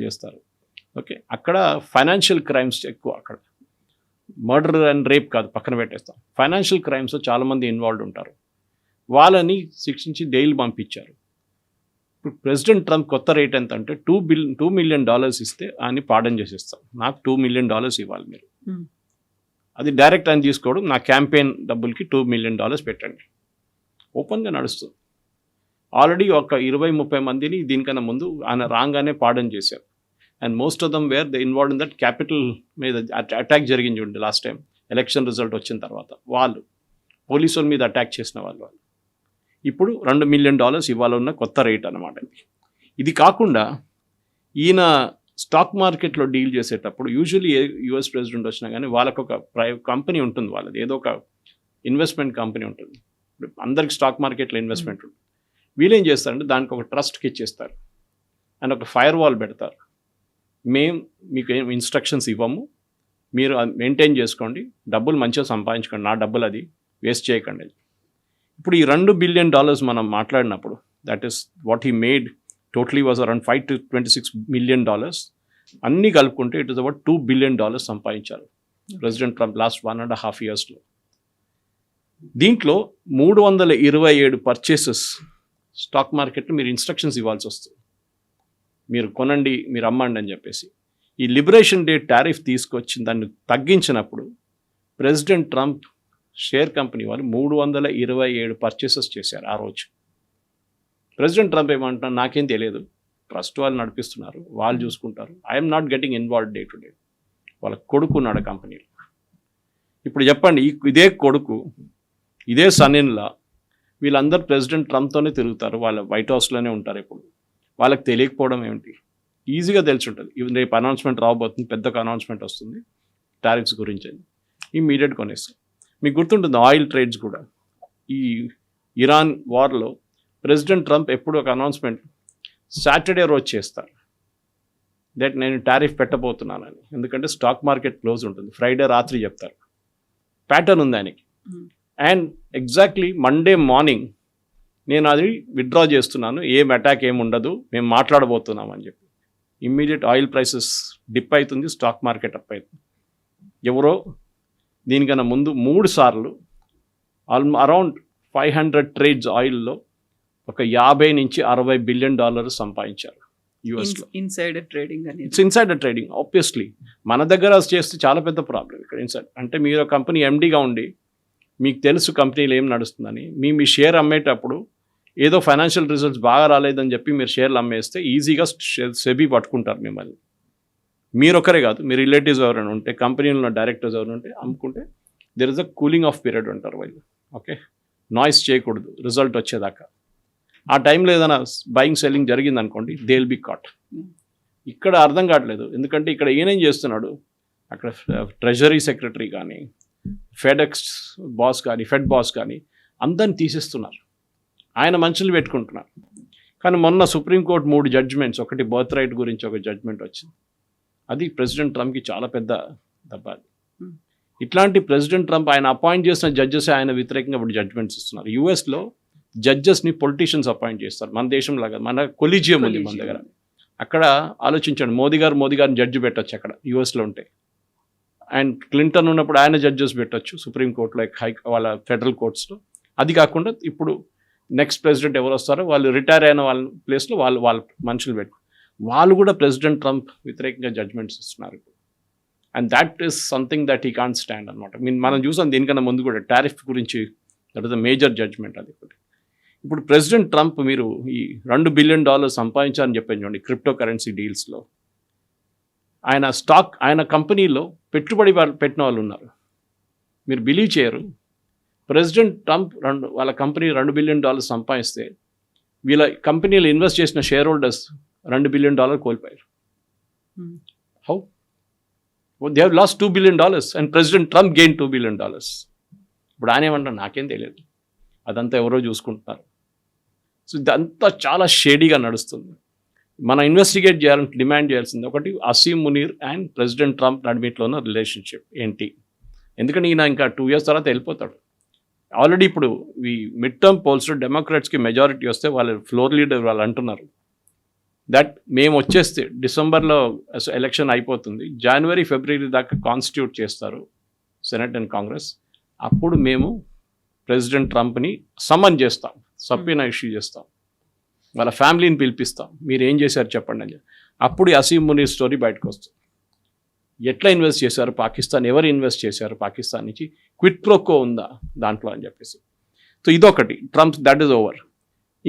చేస్తారు. ఓకే, అక్కడ ఫైనాన్షియల్ క్రైమ్స్ ఎక్కువ. అక్కడ మర్డర్ అండ్ రేప్ కాదు, పక్కన పెట్టేస్తాం. ఫైనాన్షియల్ క్రైమ్స్ చాలామంది ఇన్వాల్వ్ ఉంటారు. వాళ్ళని శిక్షించి జైలు పంపించారు. ఇప్పుడు ప్రెసిడెంట్ ట్రంప్ కొత్త రేట్ ఎంత అంటే $2 million ఇస్తే ఆయన పార్డన్ చేసేస్తాం. నాకు $2 million ఇవ్వాలి మీరు. అది డైరెక్ట్ ఆయన తీసుకోవడం, నా క్యాంపెయిన్ డబ్బులకి $2 million పెట్టండి. ఓపెన్గా నడుస్తుంది. ఆల్రెడీ ఒక 20-30 మందిని దీనికన్నా ముందు ఆయన రాగానే పార్డన్ చేశారు. And most of them where they involve in that capital మీద అటాక్ జరిగింది చూడండి లాస్ట్ టైం ఎలక్షన్ రిజల్ట్ వచ్చిన తర్వాత. వాళ్ళు పోలీసుల మీద అటాక్ చేసిన వాళ్ళు. ఇప్పుడు $2 million ఇవ్వాలన్న కొత్త రేట్ అన్నమాట. ఇది కాకుండా ఈయన స్టాక్ మార్కెట్లో డీల్ చేసేటప్పుడు యూజువల్లీ యుఎస్ ప్రెసిడెంట్ వచ్చినా కానీ వాళ్ళకు ఒక కంపెనీ ఉంటుంది, వాళ్ళది ఏదో ఒక ఇన్వెస్ట్మెంట్ కంపెనీ ఉంటుంది. అందరికి స్టాక్ మార్కెట్లో ఇన్వెస్ట్మెంట్ ఉంటుంది. వీళ్ళు ఏం చేస్తారంటే దానికి ఒక ట్రస్ట్కి ఇచ్చేస్తారు అండ్ ఒక ఫైర్ వాల్ పెడతారు. మేము మీకు ఏం ఇన్స్ట్రక్షన్స్ ఇవ్వము, మీరు మెయింటైన్ చేసుకోండి, డబ్బులు మంచిగా సంపాదించుకోండి, నా డబ్బులు అది వేస్ట్ చేయకండి. ఇప్పుడు ఈ $2 billion మనం మాట్లాడినప్పుడు that is what he made totally was around $5 to $26 million. అన్నీ కలుపుకుంటే ఇట్ ఇస్ అబౌట్ $2 billion సంపాదించారు ప్రెసిడెంట్ ట్రంప్ లాస్ట్ 1.5 yearsలో. దీంట్లో 327 పర్చేసెస్ స్టాక్ మార్కెట్లో మీరు ఇన్స్ట్రక్షన్స్ ఇవ్వాల్సి వస్తుంది, మీరు కొనండి, మీరు అమ్మండి అని చెప్పేసి. ఈ లిబరేషన్ డే టారిఫ్ తీసుకొచ్చి దాన్ని తగ్గించినప్పుడు ప్రెసిడెంట్ ట్రంప్ షేర్ కంపెనీ వాళ్ళు 327 పర్చేసెస్ చేశారు ఆ రోజు. ప్రెసిడెంట్ ట్రంప్ ఏమంటున్నారు, నాకేం తెలియదు, ట్రస్ట్ వాళ్ళు నడిపిస్తున్నారు, వాళ్ళు చూసుకుంటారు, I'm not getting involve day to day. వాళ్ళ కొడుకున్నాడు కంపెనీలో. ఇప్పుడు చెప్పండి, ఇదే కొడుకు, ఇదే సన్నిన్లా వీళ్ళందరూ ప్రెసిడెంట్ ట్రంప్తోనే తిరుగుతారు, వాళ్ళ వైట్ హౌస్లోనే ఉంటారు. ఇప్పుడు వాళ్ళకి తెలియకపోవడం ఏమిటి? ఈజీగా తెలిసి ఉంటుంది. ఈవెన్ రేపు అనౌన్స్మెంట్ రాబోతుంది, పెద్దగా అనౌన్స్మెంట్ వస్తుంది టారిఫ్స్ గురించి అని, ఇమ్మీడియట్ కొనేస్తాం. మీకు గుర్తుంటుంది ఆయిల్ ట్రేడ్స్ కూడా. ఈ ఇరాన్ వార్లో ప్రెసిడెంట్ ట్రంప్ ఎప్పుడు ఒక అనౌన్స్మెంట్ సాటర్డే రోజు చేస్తారు, దట్ నేను టారిఫ్ పెట్టబోతున్నానని. ఎందుకంటే స్టాక్ మార్కెట్ క్లోజ్ ఉంటుంది, ఫ్రైడే రాత్రి చెప్తారు. ప్యాటర్న్ ఉంది ఆయనకి. అండ్ ఎగ్జాక్ట్లీ మండే మార్నింగ్ నేను అది విత్డ్రా చేస్తున్నాను, ఏం అటాక్ ఏమి ఉండదు, మేము మాట్లాడబోతున్నాం అని చెప్పి ఇమ్మీడియట్ ఆయిల్ ప్రైసెస్ డిప్ అవుతుంది, స్టాక్ మార్కెట్ అప్ అవుతుంది. ఎవరో దీనికన్నా ముందు 3 సార్లు అరౌండ్ 500 ట్రేడ్స్ ఆయిల్లో ఒక $50 నుంచి $60 billion సంపాదించారు యూఎస్లో. ఇన్సైడర్ ట్రేడింగ్ అని. It's insider trading obviously. మన దగ్గర చేస్తే చాలా పెద్ద ప్రాబ్లం ఇక్కడ. ఇన్సైడ్ అంటే మీరు కంపెనీ ఎండీగా ఉండి మీకు తెలుసు కంపెనీలో ఏం నడుస్తుందని, మీ షేర్ అమ్మేటప్పుడు ఏదో ఫైనాన్షియల్ రిజల్ట్స్ బాగా రాలేదని చెప్పి మీరు షేర్లు అమ్మేస్తే ఈజీగా సెబీ పట్టుకుంటారు మిమ్మల్ని. మీరు ఒకరే కాదు, మీ రిలేటివ్స్ ఎవరైనా ఉంటే, కంపెనీలో డైరెక్టర్స్ ఎవరైనా ఉంటే అమ్ముకుంటే there is a cooling of period ఉంటారు వాళ్ళు. ఓకే, నాయిస్ చేయకూడదు రిజల్ట్ వచ్చేదాకా. ఆ టైంలో ఏదైనా బయింగ్ సెల్లింగ్ జరిగింది అనుకోండి, దే విల్ బి కాట్. ఇక్కడ అర్థం కావట్లేదు, ఎందుకంటే ఇక్కడ ఈయనేం చేస్తున్నాడు, అక్కడ ట్రెజరీ సెక్రటరీ కానీ, ఫెడెక్స్ బాస్ కానీ, ఫెడ్ బాస్ కానీ అందరిని తీసేస్తున్నారు, ఆయన మనుషులు పెట్టుకుంటున్నారు. కానీ మొన్న సుప్రీంకోర్టు 3 జడ్జిమెంట్స్, ఒకటి బర్త్ రైట్ గురించి ఒక జడ్జిమెంట్ వచ్చింది, అది ప్రెసిడెంట్ ట్రంప్కి చాలా పెద్ద దెబ్బ. ఇట్లాంటి ప్రెసిడెంట్ ట్రంప్ ఆయన అపాయింట్ చేసిన జడ్జెస్ ఆయన వ్యతిరేకంగా ఇప్పుడు జడ్జిమెంట్స్ ఇస్తున్నారు. యూఎస్లో జడ్జెస్ని పొలిటీషియన్స్ అపాయింట్ చేస్తారు, మన దేశంలాగా. మన కొలీజియం ఉంది మన దగ్గర. అక్కడ ఆలోచించండి, మోదీ గారిని జడ్జి పెట్టచ్చు అక్కడ యూఎస్లో ఉంటే. అండ్ క్లింటన్ ఉన్నప్పుడు ఆయన జడ్జెస్ పెట్టచ్చు సుప్రీంకోర్టులో, వాళ్ళ ఫెడరల్ కోర్ట్స్లో. అది కాకుండా ఇప్పుడు నెక్స్ట్ ప్రెసిడెంట్ ఎవరు వస్తారో వాళ్ళు రిటైర్ అయిన వాళ్ళ ప్లేస్లో వాళ్ళ మనుషులు పెట్టు, వాళ్ళు కూడా ప్రెసిడెంట్ ట్రంప్ వ్యతిరేకంగా జడ్జ్మెంట్స్ ఇస్తున్నారు. And that is something that he can't stand అనమాట. మనం చూసాం దీనికన్నా ముందు కూడా టారిఫ్ గురించి, that is a major judgement అది. ఇప్పుడు ప్రెసిడెంట్ ట్రంప్ మీరు ఈ $2 billion సంపాదించారని చెప్పాను చూడండి క్రిప్టో కరెన్సీ డీల్స్లో. ఆయన కంపెనీలో పెట్టుబడి పెట్టిన వాళ్ళు ఉన్నారు, మీరు బిలీవ్ చేయరు. ప్రెసిడెంట్ ట్రంప్ వాళ్ళ కంపెనీ $2 billion సంపాదిస్తే వీళ్ళ కంపెనీలో ఇన్వెస్ట్ చేసిన షేర్ హోల్డర్స్ $2 billion కోల్పోయారు. How? They have lost $2 billion and president Trump gain $2 billion. ఇప్పుడు ఆయన ఏమంటారు, నాకేం తెలియదు, అదంతా ఎవరో చూసుకుంటున్నారు. సో ఇదంతా చాలా షేడీగా నడుస్తుంది. మనం ఇన్వెస్టిగేట్ చేయాలని డిమాండ్ చేయాల్సింది ఒకటి, Asim Munir and president Trump నడిమిట్లో ఉన్న రిలేషన్షిప్ ఏంటి. ఎందుకంటే ఈయన ఇంకా 2 years తర్వాత వెళ్ళిపోతాడు. ఆల్రెడీ ఇప్పుడు ఈ మిడ్ టర్మ్ పోల్స్లో డెమోక్రాట్స్కి మెజారిటీ వస్తే వాళ్ళ ఫ్లోర్ లీడర్ వాళ్ళు అంటున్నారు దట్ మేము వచ్చేస్తే డిసెంబర్లో ఎలక్షన్ అయిపోతుంది, జనవరి ఫిబ్రవరి దాకా కాన్స్టిట్యూట్ చేస్తారు సెనెట్ అండ్ కాంగ్రెస్, అప్పుడు మేము ప్రెసిడెంట్ ట్రంప్ని సమన్ చేస్తాం, సబ్పోయినా ఇష్యూ చేస్తాం, వాళ్ళ ఫ్యామిలీని పిలిపిస్తాం, మీరు ఏం చేశారు చెప్పండి అని. అప్పుడు అసీం మునీర్ స్టోరీ బయటకు వస్తుంది. ఎట్లా ఇన్వెస్ట్ చేశారు పాకిస్తాన్, ఎవరు ఇన్వెస్ట్ చేశారు పాకిస్తాన్ నుంచి, క్విట్ ప్రోకో ఉందా దాంట్లో అని చెప్పేసి. సో ఇదొకటి, ట్రంప్ దట్ ఈస్ ఓవర్.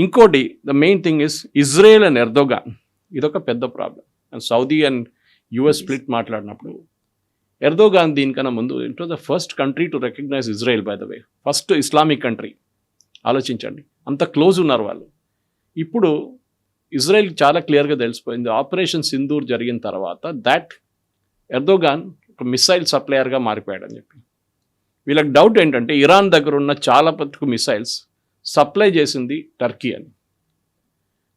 ఇంకోటి the main thing is Israel and Erdogan, ఇదొక పెద్ద problem. And Saudi and US split మాట్లాడినప్పుడు ఎర్దోగాన్ దీనికన్నా ముందు it was the first country to recognise Israel, by the way first Islamic country. ఆలోచించండి, అంత close ఉన్నారు వాళ్ళు. ఇప్పుడు ఇజ్రాయెల్ చాలా క్లియర్గా తెలిసిపోయింది ఆపరేషన్ సింధూర్ జరిగిన తర్వాత దట్ ఎర్దోగాన్ ఒక మిసైల్ సప్లయర్గా మారిపోయాడని చెప్పి. వీళ్ళకి డౌట్ ఏంటంటే ఇరాన్ దగ్గర ఉన్న చాలా మటుకు మిసైల్స్ సప్లై చేసింది టర్కీ అని.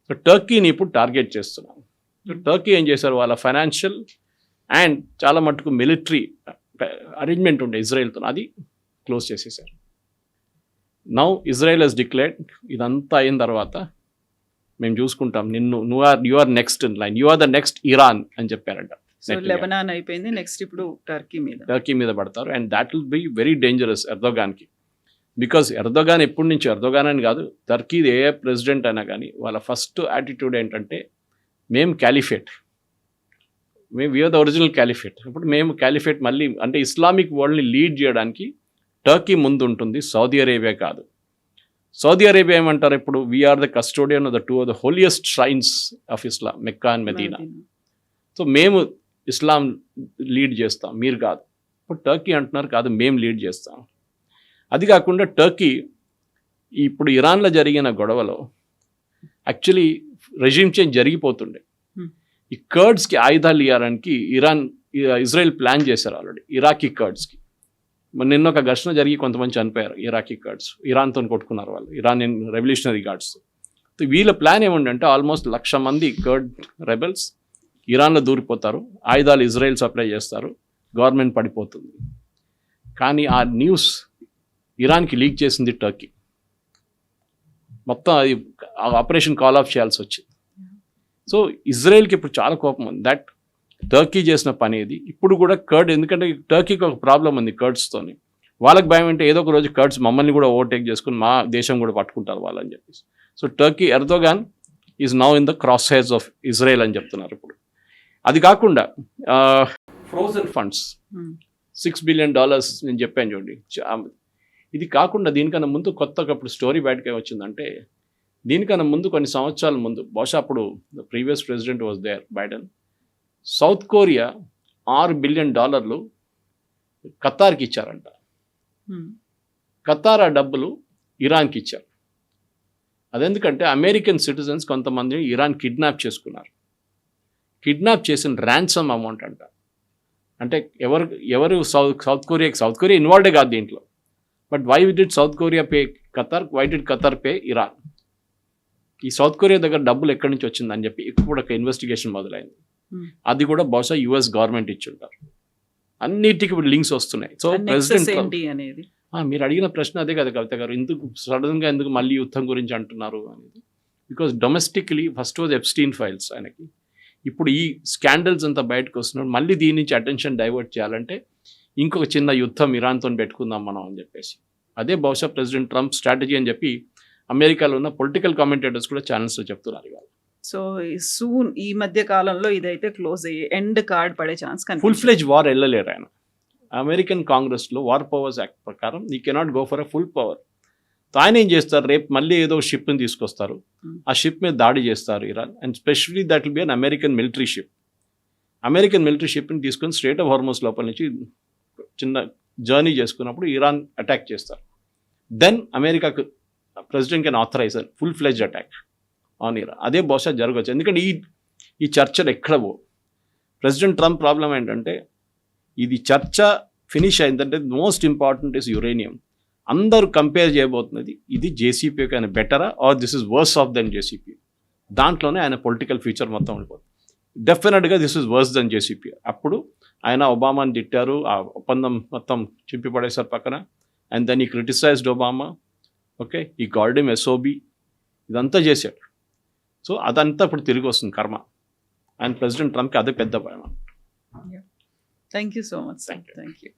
సో టర్కీని ఇప్పుడు టార్గెట్ చేస్తున్నాను. సో టర్కీ ఏం చేశారు, వాళ్ళ ఫైనాన్షియల్ అండ్ చాలా మటుకు మిలిటరీ అరేంజ్మెంట్ ఉండే ఇజ్రాయెల్తో, అది క్లోజ్ చేసేసారు. నౌ ఇజ్రాయెల్ హెస్ డిక్లేర్డ్ ఇదంతా అయిన తర్వాత మేము చూసుకుంటాం నిన్ను, you are next in line, you are the next Iran అని చెప్పారంట. సో లెబనాన్ అయిపోయింది, నెక్స్ట్ ఇప్పుడు టర్కీ మీద పడతారు. And that will be very dangerous ఎర్దోగాన్కి. బికాజ్ ఎర్దోగాన్ ఎప్పటి నుంచి, ఎర్దోగాన్ అని కాదు, టర్కీది ఏ ప్రెసిడెంట్ అయినా కానీ వాళ్ళ ఫస్ట్ యాటిట్యూడ్ ఏంటంటే మేము caliphate, we are the original caliphate. ఇప్పుడు మేము క్యాలిఫేట్ మళ్ళీ అంటే ఇస్లామిక్ వరల్డ్ని లీడ్ చేయడానికి టర్కీ ముందు ఉంటుంది, సౌదీ అరేబియా కాదు. సౌదీ అరేబియా ఏమంటారు ఇప్పుడు, we are the custodian of the 2 of the holiest shrines of Islam, Mecca and Medina. So మేము ఇస్లాం లీడ్ చేస్తాం, మీరు కాదు. ఇప్పుడు టర్కీ అంటున్నారు కాదు, మేము లీడ్ చేస్తాం. అది కాకుండా టర్కీ ఇప్పుడు ఇరాన్లో జరిగిన గొడవలో యాక్చువల్లీ రెజ్యూమ్ చేంజ్ జరిగిపోతుండే. ఈ కర్డ్స్కి ఆయుధాలు ఇవ్వడానికి ఇజ్రాయెల్ ప్లాన్ చేశారు ఆల్రెడీ ఇరాకీ కర్డ్స్కి. నిన్న ఒక ఘర్షణ జరిగి కొంతమంది చనిపోయారు ఇరాకీ కర్డ్స్, ఇరాన్తో కొట్టుకున్నారు వాళ్ళు, ఇరానియన్ రెవల్యూషనరీ గార్డ్స్. వీళ్ళ ప్లాన్ ఏముండంటే ఆల్మోస్ట్ 1,00,000 మంది కర్డ్ రెబెల్స్ ఇరాన్లో దూరిపోతారు, ఆయుధాలు ఇజ్రాయెల్ సప్లై చేస్తారు, గవర్నమెంట్ పడిపోతుంది. కానీ ఆ న్యూస్ ఇరాన్కి లీక్ చేసింది టర్కీ. మొత్తం అది ఆపరేషన్ కాల్ ఆఫ్ చేయాల్సి వచ్చింది. సో ఇజ్రాయెల్కి ఇప్పుడు చాలా కోపం ఉంది దట్ టర్కీ చేసిన పని ఇది. ఇప్పుడు కూడా కర్డ్, ఎందుకంటే టర్కీకి ఒక ప్రాబ్లం ఉంది కర్డ్స్తోని, వాళ్ళకి భయం అంటే ఏదో ఒక రోజు కర్డ్స్ మమ్మల్ని కూడా ఓవర్టేక్ చేసుకుని మా దేశం కూడా పట్టుకుంటారు వాళ్ళని చెప్పేసి. So Turkey Erdogan is now in the cross hairs of Israel అని చెప్తున్నారు ఇప్పుడు. అది కాకుండా ఫ్రోజన్ ఫండ్స్ $6 billion నేను చెప్పాను చూడండి. ఇది కాకుండా దీనికన్నా ముందు కొత్తగా ఇప్పుడు స్టోరీ బయటకే వచ్చిందంటే, దీనికన్నా ముందు కొన్ని సంవత్సరాల ముందు, బహుశా అప్పుడు the previous president was there Biden, south Korea $6 billion ఖతార్కి ఇచ్చారంట. ఖతార్ ఆ డబ్బులు ఇరాన్కి ఇచ్చారు. అదెందుకంటే అమెరికన్ సిటిజన్స్ కొంతమందిని ఇరాన్ కిడ్నాప్ చేసుకున్నారు. కిడ్నాప్ చేసిన ర్యాన్సమ్ అమౌంట్ అంట. అంటే ఎవరు సౌత్ కొరియా ఇన్వాల్వ్డే కాదు దీంట్లో. But why did south Korea pay Qatar, why did Qatar pay Iran? ఈ సౌత్ కొరియా దగ్గర డబ్బులు ఎక్కడి నుంచి వచ్చిందని చెప్పి ఇప్పుడు ఒక ఇన్వెస్టిగేషన్ మొదలైంది. అది కూడా బహుశా యుఎస్ గవర్నమెంట్ ఇచ్చుంటారు. అన్నిటికీ ఇప్పుడు లింక్స్ వస్తున్నాయి. సో ప్రెసిడెంట్ అనేది మీరు అడిగిన ప్రశ్న అదే కదా కవిత గారు, ఎందుకు సడన్గా ఎందుకు మళ్ళీ యుద్ధం గురించి అంటున్నారు అనేది. Because domestically first was Epstein files ఆయనకి. ఇప్పుడు ఈ స్కాండల్స్ అంతా బయటకు వస్తున్నాడు, మళ్ళీ దీని నుంచి అటెన్షన్ డైవర్ట్ చేయాలంటే ఇంకొక చిన్న యుద్ధం ఇరాన్తో పెట్టుకుందాం మనం అని చెప్పేసి. అదే బహుశా ప్రెసిడెంట్ ట్రంప్ స్ట్రాటజీ అని చెప్పి అమెరికాలో ఉన్న పొలిటికల్ కామెంటేటర్స్ కూడా ఛానల్స్లో చెప్తున్నారు ఇవాళ. సో సూన్ ఈ మధ్య కాలంలో ఇదైతే క్లోజ్ అయ్యి ఎండ్ కార్డ్ పడే ఛాన్స్ కనిపిస్తుంది. ఫుల్ ఫ్లెజ్ వార్ వెళ్ళలేరు ఆయన. అమెరికన్ కాంగ్రెస్లో వార్ పవర్స్ యాక్ట్ ప్రకారం you cannot go for a full power. ఆయన ఏం చేస్తారు, రేపు మళ్ళీ ఏదో షిప్ని తీసుకొస్తారు, ఆ షిప్ మీద దాడి చేస్తారు Iran. And specially that will be an American military ship. American military షిప్ని తీసుకొని స్ట్రేట్ ఆఫ్ హార్మోస్ లోపల నుంచి చిన్న జర్నీ చేసుకున్నప్పుడు ఇరాన్ అటాక్ చేస్తారు. దెన్ అమెరికాకు president can authorize full fledge attack on Iran. అదే బహుశా జరగవచ్చు. ఎందుకంటే ఈ చర్చలు ఎక్కడ పో. ప్రెసిడెంట్ ట్రంప్ ప్రాబ్లం ఏంటంటే ఇది చర్చ ఫినిష్ అయిందంటే మోస్ట్ ఇంపార్టెంట్ ఇస్ యురేనియం. అందరూ కంపేర్ చేయబోతున్నది ఇది జేసీపీ ఆయన బెటరా or this is worse off than JCP. దాంట్లోనే ఆయన పొలిటికల్ ఫ్యూచర్ మొత్తం ఉండిపోతుంది. డెఫినెట్గా this is worse than JCP. అప్పుడు ఆయన ఒబామాని తిట్టారు, ఆ ఒప్పందం మొత్తం చింపి పడేశారు పక్కన. అండ్ దెన్ ఈ క్రిటిసైజ్డ్ ఒబామా. ఓకే, ఈ గార్డెమ్ ఎస్ఓబి ఇదంతా చేశాడు. సో అదంతా ఇప్పుడు తిరిగి వస్తుంది కర్మ. అండ్ ప్రెసిడెంట్ ట్రంప్కి అదే పెద్ద భయం. Thank you so much. Thank you. Thank you.